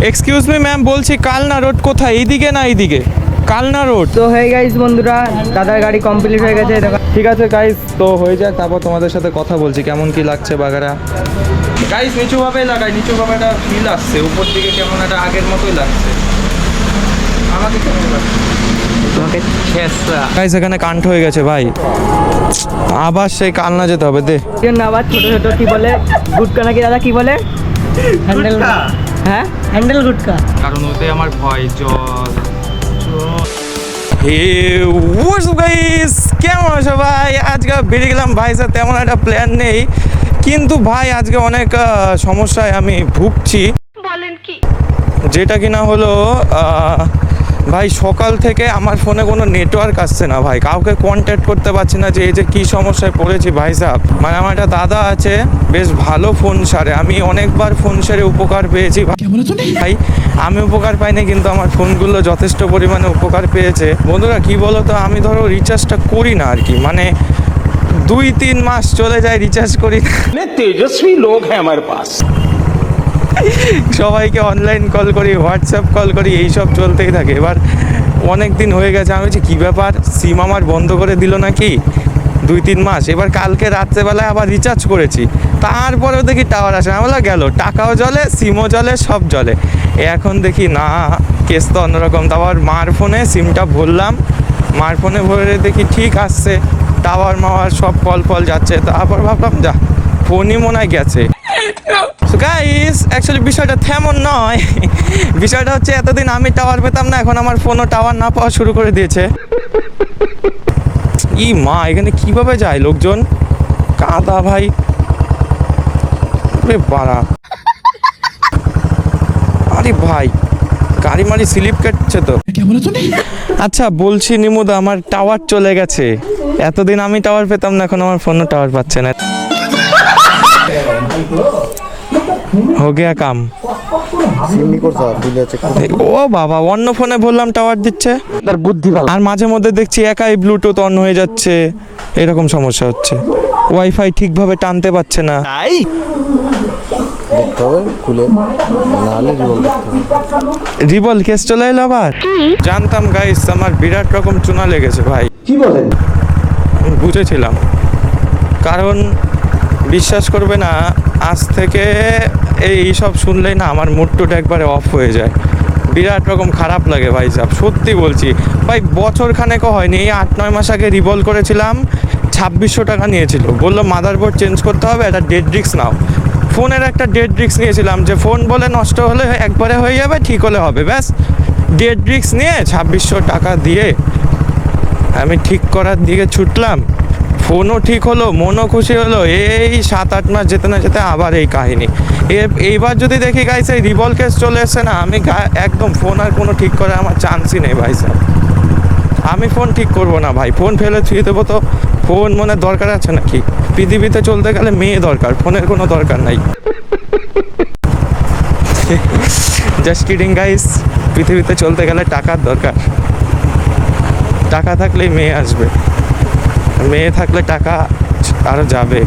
Excuse me ma'am, বলছি Kalna road কোথায়? এইদিকে না এইদিকে? কালনা রোড। তো হয়ে গাইস বন্ধুরা, দাদার গাড়ি কমপ্লিট হয়ে গেছে। ঠিক আছে গাইস, তো হয়ে যাক, তারপর তোমাদের সাথে কথা বলছি কেমন কি লাগছে বাগারা। গাইস নিচুভাবে লাগাই, নিচুভাবে একটা ফিল আসছে, উপর দিকে কেমন একটা আগের মতোই লাগছে। আমাকে কেমন লাগছে? তোমাকে ছেঁচড়া গাইস এখানে কান্ট হয়ে গেছে ভাই, আবার সেই কালনা যেতে হবে দে। জন্য আবার ছোট ছোট কি বলে গুটকা নাকি দাদা কি বলে? হ্যান্ডেল। হ্যাঁ হ্যান্ডেল গুটকা। কারণ ওতে আমার ভয়। জল হে গাইস, কেমন আছো ভাই? আজকে বেরিয়ে গেলাম ভাই, স্যার তেমন একটা প্ল্যান নেই, কিন্তু ভাই আজকে অনেক সমস্যায় আমি ভুগছি। বলেন কি? যেটা কিনা হলো ভাই সকাল থেকে আমার ফোনে কোনো নেটওয়ার্ক আসছে না ভাই, কাউকে কন্ট্যাক্ট করতে পারছি না। যে এই যে কী সমস্যায় পড়েছি ভাই সাহেব। মানে আমার একটা দাদা আছে, বেশ ভালো ফোন সারে, আমি অনেকবার ফোন সারে উপকার পেয়েছি ভাই। আমি উপকার পাইনি, কিন্তু আমার ফোনগুলো যথেষ্ট পরিমাণে উপকার পেয়েছে। বন্ধুরা কি বলো তো, আমি ধরো রিচার্জটা করি না আর কি, মানে 2-3 মাস চলে যায় রিচার্জ করি। तेजस्वी लोग हैं हमारे पास। সবাইকে অনলাইন কল করি, হোয়াটসঅ্যাপ কল করি, এইসব চলতেই থাকে। এবার অনেক দিন হয়ে গেছে, আমি বলছি কী ব্যাপার, সিম আমার বন্ধ করে দিল নাকি 2-3 মাস। এবার কালকে রাত্রেবেলায় আবার রিচার্জ করেছি, তারপরেও দেখি টাওয়ার আসে। আমি বললাম গেল, টাকাও জলে, সিমও জলে, সব জলে। এখন দেখি না, কেস তো অন্যরকম। তারপর মার ফোনে সিমটা ভরলাম, মার ফোনে ভরে দেখি ঠিক আসছে, টাওয়ার মাওয়ার সব কল ফল যাচ্ছে। তারপর ভাবলাম যা, ফোনই মনে হয় গেছে। গাইস অ্যাকচুয়ালি বিষয়টা তেমন নয়, বিষয়টা হচ্ছে এতদিন আমি টাওয়ার পেতাম না, এখন আমার ফোনও টাওয়ার না পাওয়া শুরু করে দিয়েছে। ই মা, এখানে কিভাবে যায় লোকজন? কাদা ভাই, আরে বাড়া, আরে ভাই গাড়ি মারি স্লিপ কাটছে তো। আচ্ছা বলছি নিমুদা, আমার টাওয়ার চলে গেছে। এতদিন আমি টাওয়ার পেতাম না, এখন আমার ফোনও টাওয়ার পাচ্ছে না। हो गया काम। ও বাবা, অন্য ফোনে বললাম টাওয়ার দিচ্ছে, তার বুদ্ধি ভালো। আর মাঝে মধ্যে দেখছি একাই ব্লুটুথ অন হয়ে যাচ্ছে, এরকম সমস্যা হচ্ছে। ওয়াইফাই ঠিকভাবে টানতে পারছে না। রিবল কেস চলে এলো আবার। জানতাম গাইস, আমার বিরাট রকম চুনা লেগেছে ভাই। কি বলেন? বুঝেছিলাম, কারণ বিশ্বাস করবে না, আজ থেকে এই সব শুনলেই না আমার মুডটা একবারে অফ হয়ে যায়, বিরাট রকম খারাপ লাগে ভাই সাহেব, সত্যি বলছি ভাই। বছর খানেকও হয়নি, এই 8-9 মাস আগে রিভল করেছিলাম, 2600 টাকা নিয়েছিল। বললো মাদারবোর্ড চেঞ্জ করতে হবে, একটা ডেড রিস্ক নাও। ফোনের একটা ডেড রিস্ক নিয়েছিলাম, যে ফোন বলে নষ্ট হলে একবারে হয়ে যাবে, ঠিক হলে হবে, ব্যাস। ডেড রিস্ক নিয়ে 2600 টাকা দিয়ে আমি ঠিক করার দিকে ছুটলাম। ফোনও ঠিক হলো, মনও খুশি হলো। এই 7-8 মাস যেতে না যেতে আবার এই কাহিনী। এইবার যদি দেখি গাইস এই রিভল কেস চলে এসছে না, আমি একদম ফোন আর কোনো ঠিক করার আমার চান্সই নেই ভাই স্যার। আমি ফোন ঠিক করব না ভাই, ফোন ফেলে ছুঁয়ে দেবো তো? ফোন মনে দরকার আছে নাকি? পৃথিবীতে চলতে গেলে মেয়ে দরকার, ফোনের কোনো দরকার নাই। জাস্ট কিডিং গাইস, পৃথিবীতে চলতে গেলে টাকার দরকার, টাকা থাকলেই মেয়ে আসবে, মেয়ে থাকলে টাকা আরো যাবে।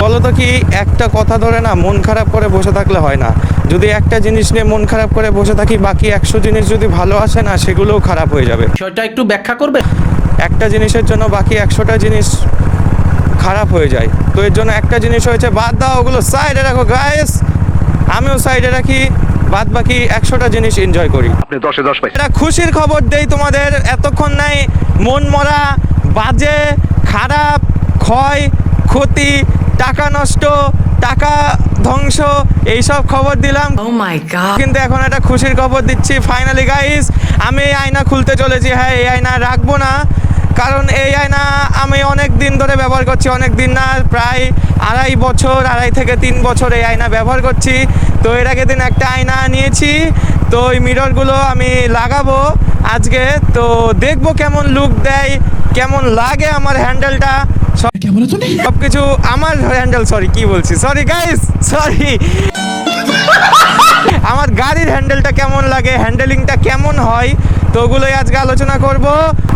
বলো তো কি, একটা কথা ধরে না মন খারাপ করে বসে থাকলে হয় না। যদি একটা জিনিস নিয়ে মন খারাপ করে বসে থাকি, বাকি 100 জিনিস যদি ভালো আসে না, সেগুলোও খারাপ হয়ে যাবে। সেটা একটু ব্যাখ্যা করবে? একটা জিনিসের জন্য বাকি 100টা জিনিস খারাপ হয়ে যায়। তো এর জন্য একটা জিনিস হয়েছে, বাদ দাও, ওগুলো সাইডে রাখো গাইস, আমিও সাইডে রাখি, বাদ বাকি 100টা জিনিস এনজয় করি। আপনি 10-এ 10 পাইছেন। এটা খুশির খবর দেই তোমাদের, এতক্ষণ নাই মন মরা, বাজে, খারাপ, ক্ষয় ক্ষতি, টাকা নষ্ট, টাকা ধ্বংস, এইসব খবর দিলাম। Oh my god! কিন্তু এখন একটা খুশির খবর দিচ্ছি, ফাইনালি গাইস আমি এই আয়না খুলতে চলেছি। হ্যাঁ, এই আয়না রাখবো না, কারণ এই আয়না আমি অনেক দিন ধরে ব্যবহার করছি, অনেক দিন না, প্রায় 2.5 বছর, 2.5 থেকে 3 বছর এই আয়না ব্যবহার করছি। তো এর আগের দিন একটা আয়না নিয়েছি, তো ওই মিররগুলো আমি লাগাবো আজকে, তো দেখবো কেমন লুক দেয়, কেমন লাগে আমার হ্যান্ডেলটা, সব কিছু আমার হ্যান্ডেল, সরি কি বলছি, সরি গাইস, সরি, আমার গাড়ির হ্যান্ডেলটা কেমন লাগে, হ্যান্ডেলিংটা কেমন হয়, তো ওগুলোই আজকে আলোচনা করব।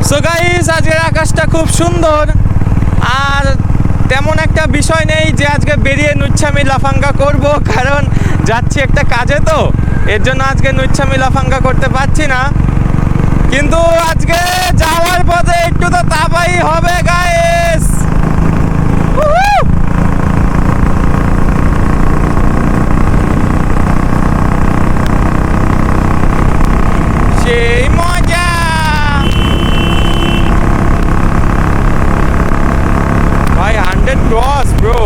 সো গাইস আজকের আকাশটা খুব সুন্দর, আর তেমন একটা বিষয় নেই যে আজকে বেরিয়ে নুচ্ছামি লাফাঙ্গা করব, কারণ যাচ্ছি একটা কাজে, তো এর জন্য আজকে নুচ্ছামি লাফাঙ্গা করতে পারছি না, কিন্তু আজকে যাওয়ার পথে একটু তো তাপাই হবে গাইস। সেই মজা। ভাই 100 ক্রস ব্রো।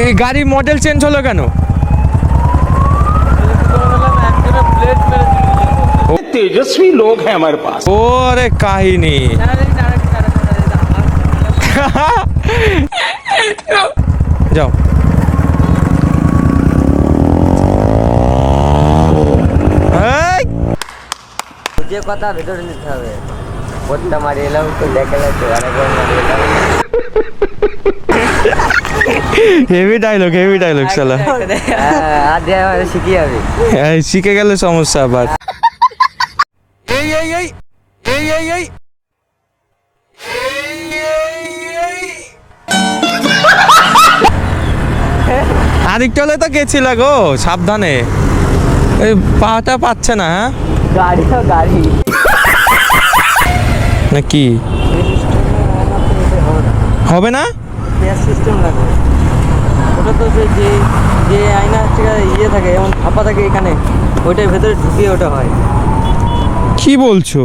এই গাড়ি মডেল চেঞ্জ হলো কেন? तेजस्वी लोग हैं हमारे पास। ওরে কাহিনী। যাও। এই! যে কথা ভেতরে নিতে হবে, বোতটা মারি এলাম তো দেখালে তো আরেকবার মারি এলাম। হেভি ডায়লগ শালা। আর দিয়ে আমার শিখি যাবে। এই শিখে গেলে সমস্যা আবার। এই এই এই এই এই এই আরেকটা হলে তো গেছিল গো, সাবধানে। এই পাটা পাচ্ছে না। হ্যাঁ গাড়ি তো গাড়ি নাকি হবে না? সিস্টেম লাগবে ওটা তো যে যে আয়না হচ্ছে ইয়ে থাকে, যেমন ফাঁপা থাকে এখানে, ওইটার ভেতরে ঢুকিয়ে ওটা হয়। কি বলছো?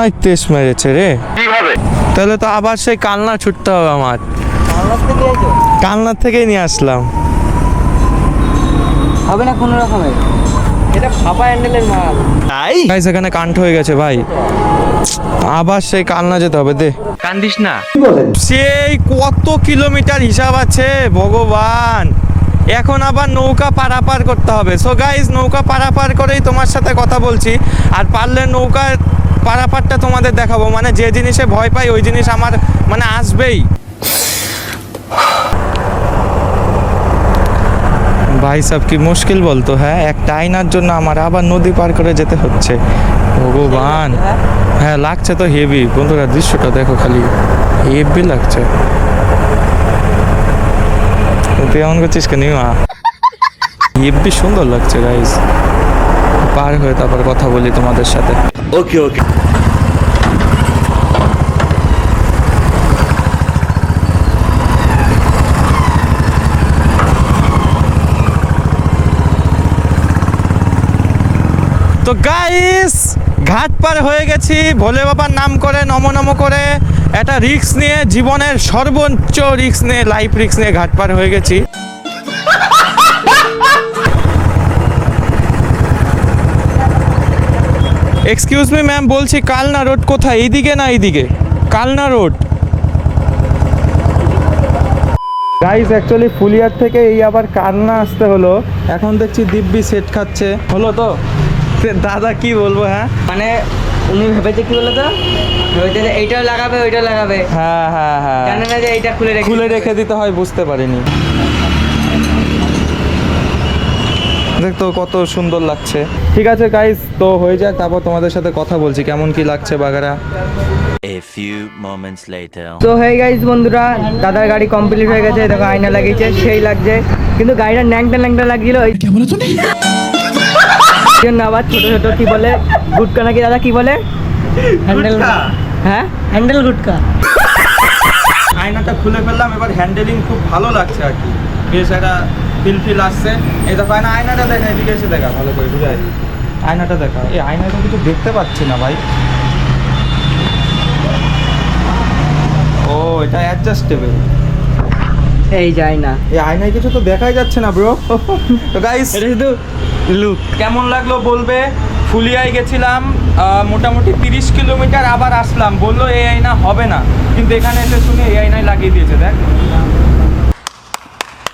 আই তেস মেরেছে রে। তাহলে তো আবার সেই কালনা ছুটতে হবে আমার। কালনার থেকেই নিয়ে আসলাম। হবে না কোনো রকমের, এটা ফাঁপা হ্যান্ডেলের মাল। গাইস এখানে কান্ট হয়ে গেছে ভাই, আবার সেই কালনা যেতে হবে। দে কান্দিস না, সেই কত কিলোমিটার হিসাব আছে ভগবান। এখন আবার নৌকা পারাপার করতে হবে। সো গাইস নৌকা পারাপার করেই তোমার সাথে কথা বলছি, আর পারলে নৌকা পারাপারটা তোমাদের দেখাবো। মানে যে জিনিসে ভয় পাই ওই জিনিস আমার মানে আসবেই। ভাই সব কি মুশকিল বলতো। হ্যাঁ একটা আয়নার জন্য আমার আবার নদী পার করে যেতে হচ্ছে, ভগবান। হ্যাঁ লাগছে তো হেভি। বন্ধুরা দৃশ্যটা দেখো খালি, হেভি লাগছে। তুই এমন করছিস কেন? হেভি সুন্দর লাগছে গাইস। পার হয়ে তারপর কথা বলি তোমাদের সাথে। Okay okay. তো গাইস ঘাট পার হয়ে গেছি, ভোলে বাবার নাম করে নম নম করে একটা রিস্ক নিয়ে, জীবনের সর্বোচ্চ রিস্ক নিয়ে, লাইফ রিস্ক নিয়ে ঘাট পার হয়ে গেছি। এক্সকিউজ মি ম্যাম, বলছি কালনা রোড কোথায়? এইদিকে না এইদিকে? কালনা রোড। গাইস অ্যাকচুয়ালি ফুলিয়ার থেকে এই আবার কালনা আসতে হলো। এখন দেখছি দিব্যি সেট খাচ্ছে। হলো তো দাদা কি বলবো। হ্যাঁ মানে উনি ভেবেছে কি বলতো, ভেবেছে যে এইটাও লাগাবে ওইটাও লাগাবে, হ্যাঁ হ্যাঁ হ্যাঁ, জানে না যে এইটা খুলে রেখে দিতে হয়, বুঝতে পারিনি। দেখ তো কত সুন্দর লাগছে। ঠিক আছে গাইস, তো হয়ে যাক, তারপর তোমাদের সাথে কথা বলছি কেমন কি লাগছে বাগারা। A few moments later. তো হেই গাইস বন্ধুরা, দাদার গাড়ি কমপ্লিট হয়ে গেছে। দেখো আয়না লাগিয়েছে, সেই লাগছে, কিন্তু গাড়িটা ন্যাংটা ন্যাংটা লাগছিল। ওই জন্য আবার ছোট ছোট কি বলে গুটকা নাকি দাদা কি বলে, হ্যান্ডেল। হ্যাঁ হ্যান্ডেল গুটকা। আয়নাটা খুলে ফেললাম, এবার হ্যান্ডেলিং খুব ভালো লাগছে আর কি, বেশ একটা ফিল আসছে। এই দেখো আয়নাটা দেখা, এদিকে এসে দেখা ভালো করে বুঝাই। আয়নাটা দেখা, এই আয়নাটা কিছু দেখতে পাচ্ছি না ভাই। ও এটা অ্যাডজাস্টেবল। এই যায় না, এই আয়নায় কিছু তো দেখাই যাচ্ছে না ব্রো। তো গাইস এটা শুধু লুক। কেমন লাগলো বলবে। ফুলিয়ায় গেছিলাম মোটামুটি 30 কিলোমিটার, আবার আসলাম, বললো এই আয়না হবে না, কিন্তু এখানে এসে শুনে এই আয়নায় লাগিয়ে দিয়েছে। দেখ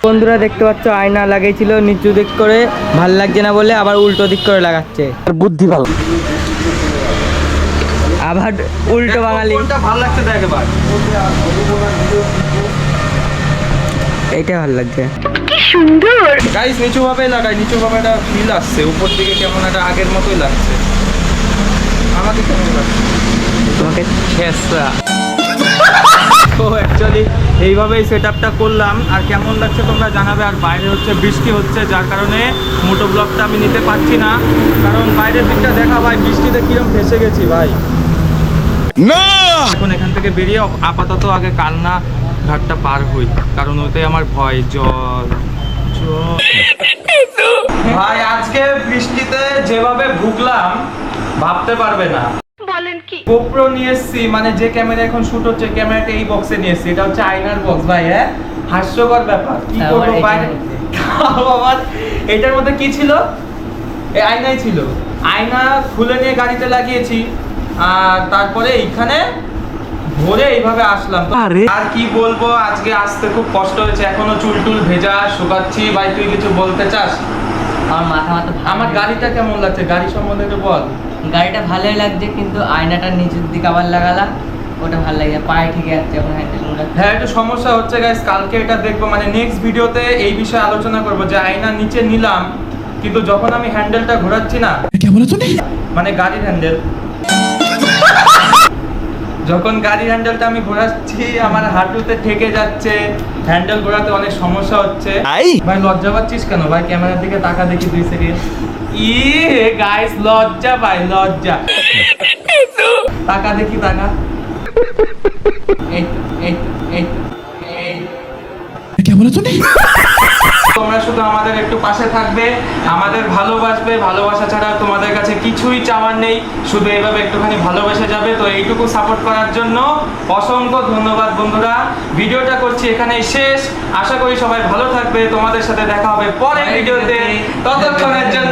বন্ধুরা দেখতে পাচ্ছ আয়না লাগিয়েছিল নিচু দিক করে, ভাল লাগছে না বলে আবার উল্টো দিক করে লাগাচ্ছে। बुद्धि भालो আবার উল্টো বাঙালি। কোনটা ভালো লাগছে দেখ এবার। এইটা ভাল লাগছে। গাইস নিচু ভাবে লাগাই, নিচু ভাবে একটা ফিল আসছে, উপর দিকে কেমন একটা আগের মতোই লাগছে। আমাকে কেমন লাগছে? তোমাকে ছেঁচা। তো অ্যাকচুয়ালি এইভাবেই সেট আপটা করলাম, আর কেমন লাগছে তোমরা জানাবে। আর বাইরে হচ্ছে বৃষ্টি হচ্ছে, যার কারণে মোটো ব্লগটা আমি নিতে পারছি না, কারণ বাইরের দিকটা দেখা ভাই, বৃষ্টিতে কিরম ফেসে গেছি ভাই। এখন এখান থেকে বেরিয়ে আপাতত আগে কালনা ঘাটটা পার হই, কারণ ওতে আমার ভয় জল জল। ভাই আজকে বৃষ্টিতে যেভাবে ভুগলাম ভাবতে পারবে না। গোপ্রো নিয়ে এসছি, মানে যে ক্যামেরা এখন শুট হচ্ছে ক্যামেরাটা এই বক্সে নিয়ে এসছি, এটা হচ্ছে আয়নার বক্স ভাই। হ্যাঁ হাস্যকর ব্যাপার, কি করবো বাইরে। আমার এটার মধ্যে কি ছিল, এই আয়নাই ছিল। আয়না খুলে নিয়ে গাড়িতে লাগিয়েছি, আর তারপরে এইখানে ভোরে এইভাবে আসলাম। তো আর কি বলবো, আজকে আসতে খুব কষ্ট হয়েছে, এখনো চুল টুল ভেজা শুকাচ্ছি। ভাই তুই কিছু বলতে চাস? আমার মাথা মাথা আমার গাড়িটা কেমন লাগছে, গাড়ি সম্বন্ধে একটু বল। গাড়িটা ভালোই লাগছে, কিন্তু আয়নাটা নিচের দিকে আবার লাগালাম, ওটা ভালো লাগে, পায়ে ঠিক আছে এখন হ্যান্ডেল। হ্যাঁ একটু সমস্যা হচ্ছে গাইস, কালকে এটা দেখবো, মানে নেক্সট ভিডিওতে এই বিষয়ে আলোচনা করবো যে আয়না নিচে নিলাম, কিন্তু যখন আমি হ্যান্ডেলটা ঘোরাচ্ছি না, মানে গাড়ির হ্যান্ডেল, যখন গাড়ির হ্যান্ডেলটা আমি ঘোরাচ্ছি আমার হাঁটুতে ঠেকে যাচ্ছে, হ্যান্ডেল ঘোরাতে অনেক সমস্যা হচ্ছে। ভাই লজ্জা পাচ্ছিস কেন ভাই? ক্যামেরার দিকে তাকা দেখি 2 সেকেন্ড। গাইস লজ্জা ভাই, লজ্জা। তাকা দেখি, তাকা। তোমরা শুধু আমাদের একটু পাশে থাকবে, আমাদের ভালোবাসবে, ভালোবাসা ছাড়া তোমাদের কাছে কিছুই চাওয়ার নেই, শুধু এইভাবে একটুখানি ভালোবেসে যাবে। তো এইটুকু সাপোর্ট করার জন্য অসংখ্য ধন্যবাদ বন্ধুরা। ভিডিওটা করছি এখানেই শেষ, আশা করি সবাই ভালো থাকবে, তোমাদের সাথে দেখা হবে পরের ভিডিওতে। ততক্ষণের জন্য